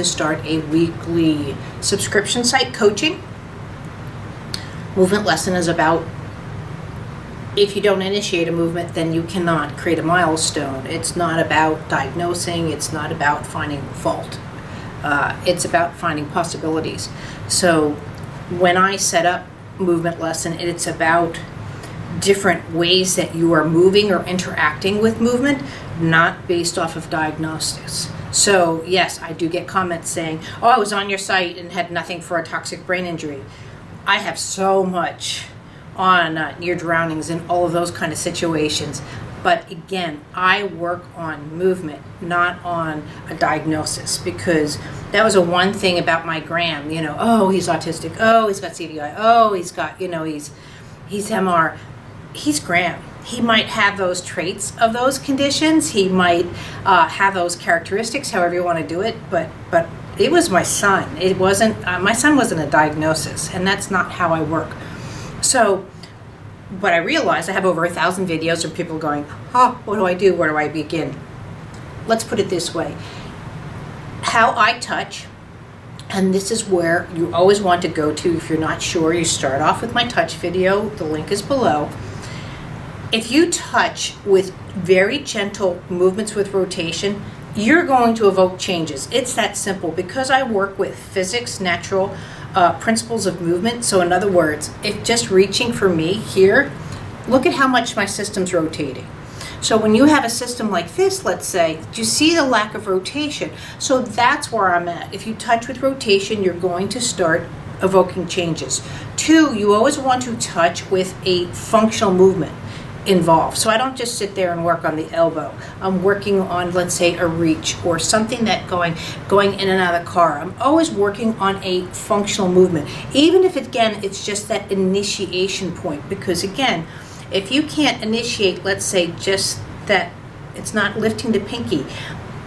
to start a weekly subscription site coaching. Movement lesson is about, if you don't initiate a movement, then you cannot create a milestone. It's not about diagnosing. It's not about finding fault. It's about finding possibilities. So when I set up movement lesson, it's about different ways that you are moving or interacting with movement, not based off of diagnostics. So yes, I do get comments saying, oh, I was on your site and had nothing for a toxic brain injury. I have so much on near drownings and all of those kind of situations. But again, I work on movement, not on a diagnosis, because that was a one thing about my Graham, oh, he's autistic, oh, he's got CDI, oh, he's got, he's MR. He's Graham. He might have those traits of those conditions. He might have those characteristics, however you want to do it, but it was my son. It wasn't, my son wasn't a diagnosis, and that's not how I work. So, but I realized I have over 1,000 videos of people going, what do I do? Where do I begin? Let's put it this way. How I touch, and this is where you always want to go to if you're not sure. You start off with my touch video. The link is below. If you touch with very gentle movements with rotation, you're going to evoke changes. It's that simple, because I work with physics, natural principles of movement. So in other words, if just reaching for me here, look at how much my system's rotating. So when you have a system like this, let's say, do you see the lack of rotation? So that's where I'm at. If you touch with rotation, you're going to start evoking changes. 2, you always want to touch with a functional movement involved. So I don't just sit there and work on the elbow. I'm working on, let's say, a reach or something that going in and out of the car. I'm always working on a functional movement, even if again it's just that initiation point. Because again, if you can't initiate, let's say, just that it's not lifting the pinky,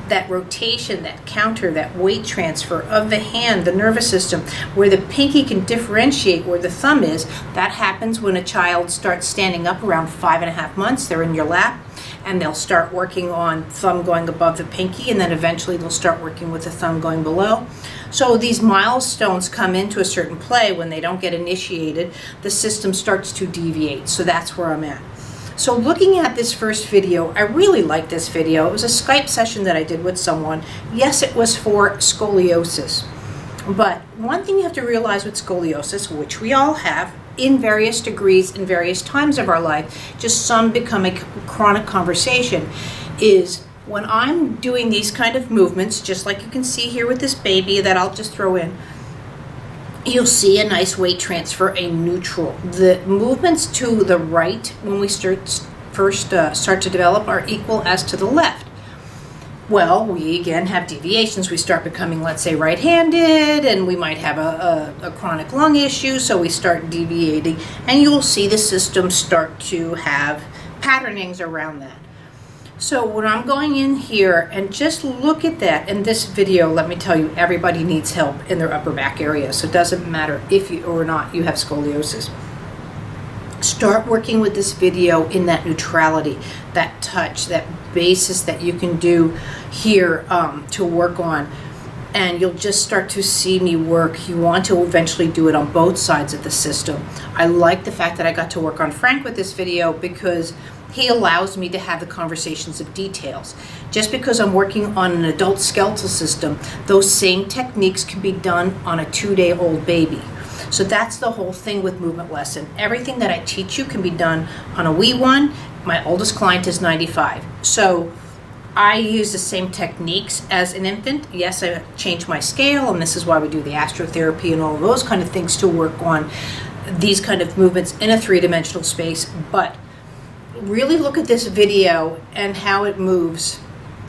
that rotation, that counter, that weight transfer of the hand, the nervous system, where the pinky can differentiate where the thumb is, that happens when a child starts standing up around 5.5 months. They're in your lap, and they'll start working on thumb going above the pinky, and then eventually they'll start working with the thumb going below. So these milestones come into a certain play. When they don't get initiated, the system starts to deviate. So that's where I'm at. So looking at this first video, I really like this video. It was a Skype session that I did with someone. Yes, it was for scoliosis. But one thing you have to realize with scoliosis, which we all have in various degrees in various times of our life, just some become a chronic conversation, is when I'm doing these kind of movements, just like you can see here with this baby that I'll just throw in, you'll see a nice weight transfer, a neutral. The movements to the right when we start to develop are equal as to the left. Well, we again have deviations. We start becoming, let's say, right-handed, and we might have a chronic lung issue, so we start deviating, and you'll see the system start to have patternings around that. So when I'm going in here and just look at that, in this video, let me tell you, everybody needs help in their upper back area. So it doesn't matter if you or not you have scoliosis. Start working with this video in that neutrality, that touch, that basis that you can do here to work on. And you'll just start to see me work. You want to eventually do it on both sides of the system. I like the fact that I got to work on Frank with this video, because he allows me to have the conversations of details. Just because I'm working on an adult skeletal system, those same techniques can be done on a 2-day-old baby. So that's the whole thing with movement lesson. Everything that I teach you can be done on a wee one. My oldest client is 95. So I use the same techniques as an infant. Yes, I changed my scale, and this is why we do the astrotherapy and all of those kind of things to work on these kind of movements in a 3-dimensional space. But really look at this video and how it moves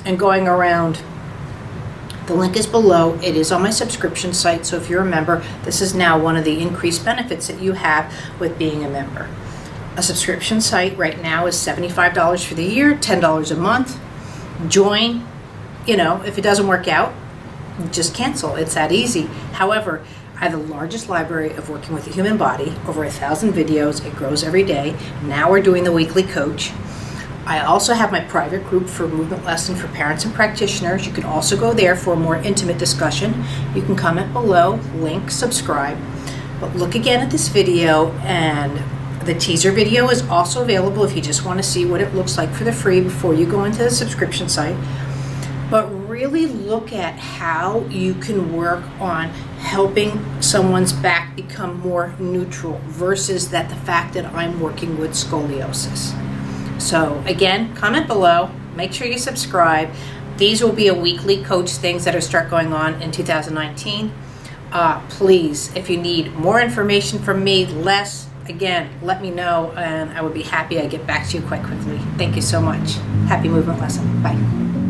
and going around. The link is below. It is on my subscription site. So if you're a member, this is now one of the increased benefits that you have with being a member. A subscription site right now is $75 for the year, $10 a month. Join. If it doesn't work out, just cancel. It's that easy. However, I have the largest library of working with the human body, over 1,000 videos. It grows every day. Now we're doing the weekly coach. I also have my private group for movement lesson for parents and practitioners. You can also go there for a more intimate discussion. You can comment below, link, subscribe. But look again at this video, and the teaser video is also available if you just want to see what it looks like for the free before you go into the subscription site. But really look at how you can work on helping someone's back become more neutral versus the fact that I'm working with scoliosis. So again, comment below, make sure you subscribe. These will be a weekly coach things that are start going on in 2019. Please, if you need more information from me, again, let me know, and I would be happy I get back to you quite quickly. Thank you so much. Happy movement lesson. Bye.